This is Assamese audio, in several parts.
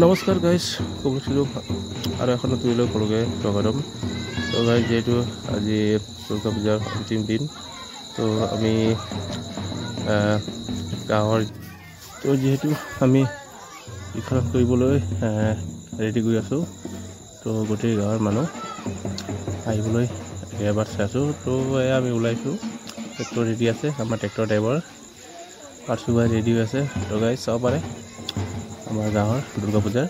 নমস্কাৰ গাইজ, ক'বলৈছিলোঁ আৰু এখন নতুনলৈ ক'লোগৈ স্বাগতম। তো গাইজ, যিহেতু আজি দুৰ্গা পূজাৰ অন্তিম দিন, তো আমি গাঁৱৰ যিহেতু আমি ইখন কৰিবলৈ ৰেডি কৰি আছোঁ। তো গোটেই গাঁৱৰ মানুহ আহিবলৈ এবাৰ চাই আছোঁ। তো এয়া আমি ওলাইছোঁ, ট্ৰেক্টৰ ৰেডি আছে, আমাৰ ট্ৰেক্টৰ ড্ৰাইভাৰ পাৰ্চু ভাই ৰেডি হৈ আছে। তো গাইজ চাব পাৰে আমাৰ গাঁৱৰ দুৰ্গা পূজাৰ।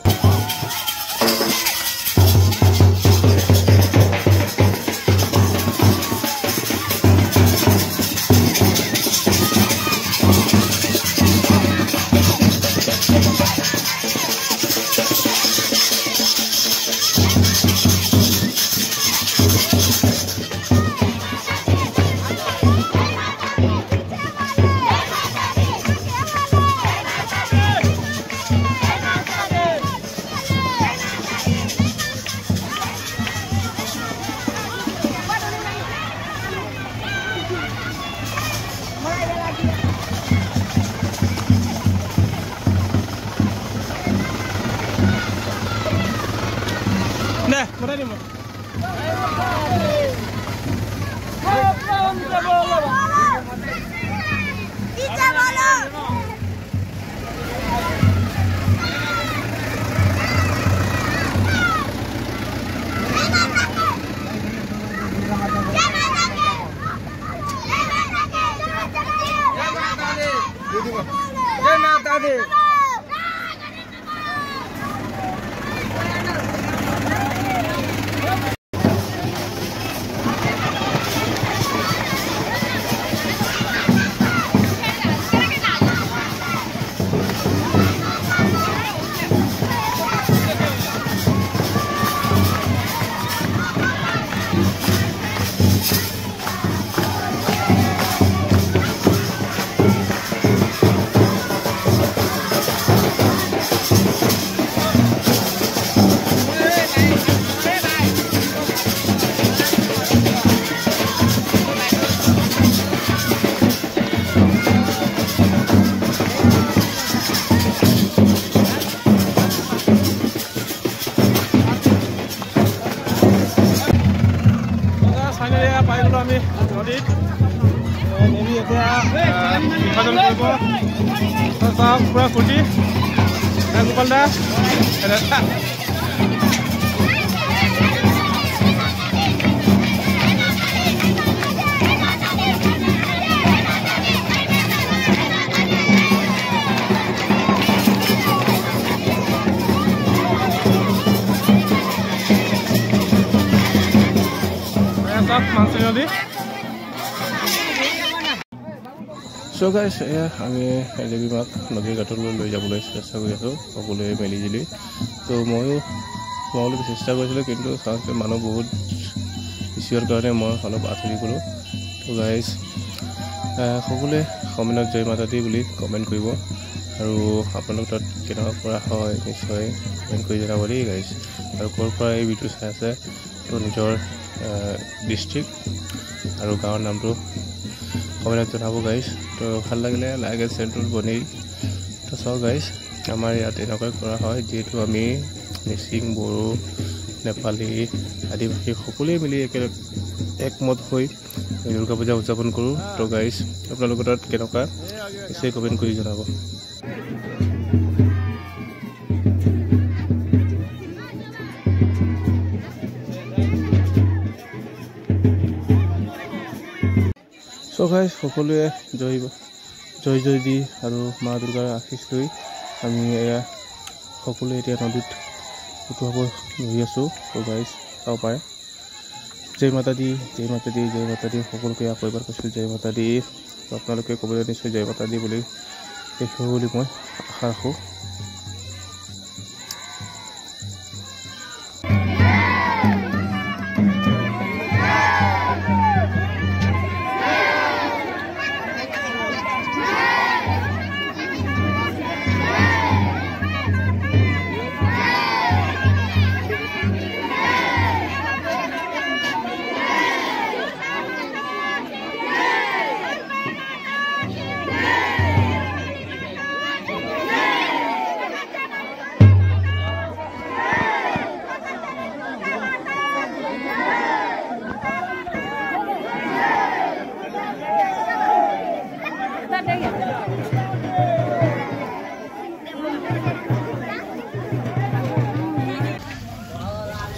जय माता दी। আমি নদীত নেমি এতিয়া বিসৰ্জন কৰিব। চাওক পুৰা ফূৰ্তি গোপাল দা। নদী চ' গাইজ, এয়া আমি দেৱী মাক নদীৰ ঘাটলৈ লৈ যাবলৈ চেষ্টা কৰি আছোঁ, সকলোৱে মিলি জুলি। তো ময়ো সোমাবলৈ চেষ্টা কৰিছিলোঁ, কিন্তু চাওঁতে মানুহ বহুত বেছিৰ কাৰণে মই অলপ আঁতৰি গ'লোঁ। তো গাইজ, সকলোৱে কমেণ্টত জয় মাতা দি বুলি কমেণ্ট কৰিব, আৰু আপোনালোক তাত কেনেকুৱা কৰা হয় নিশ্চয় কমেণ্ট কৰি জনাব দেই গাইজ। আৰু ক'ৰ পৰা এই ভিডিঅ' চাই আছে, তো নিজৰ ডিষ্ট্ৰিক্ট আৰু গাঁৱৰ নামটো কমেণ্টত জনাব গাইজ। তো ভাল লাগিলে লাইক এণ্ড শ্বেয়াৰটো বনেই। তো চাওক গাইজ, আমাৰ ইয়াত এনেকৈ কৰা হয়, যিহেতু আমি মিচিং, বড়ো, নেপালী, আদিবাসী সকলোৱে মিলি একমত হৈ দুৰ্গা পূজা উদযাপন কৰোঁ। তো গাইজ, আপোনালোকৰ তাত কেনেকুৱা নিশ্চয় কমেণ্ট কৰি জনাব। চ' গাইজ, সকলোৱে জয় জয় দি আৰু মা দুৰ্গাৰ আশীষ লৈ আমি এয়া সকলোৱে এতিয়া নদীত উঠুৱাব ধৰি আছোঁ। ত' গাইজ চাব পাৰে, জয় মাতা দি, জয় মাতা দি, জয় মাতা দি। সকলোকে আকৌ এবাৰ কৈছোঁ জয় মাতা দি। আপোনালোকে ক'বলৈ নিশ্চয় জয় মাতা দি বুলি দেখিব বুলি মই আশা ৰাখোঁ।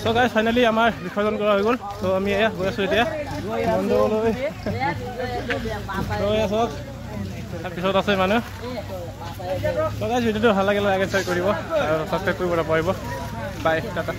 চ' গাইজ ফাইনেলি আমাৰ বিসৰ্জন কৰা হৈ গ'ল। ত' আমি এয়া গৈ আছোঁ এতিয়া মণ্ডপলৈ ৰৈ আছোঁ। তাৰপিছত আছে মানুহ। চ' গাইজ ভিডিঅ'টো ভাল লাগিলে লাইক এণ্ড শ্বেয়াৰ কৰিব আৰু ছাবস্ক্ৰাইব কৰিব নাপাহৰিব। বাই টাটা।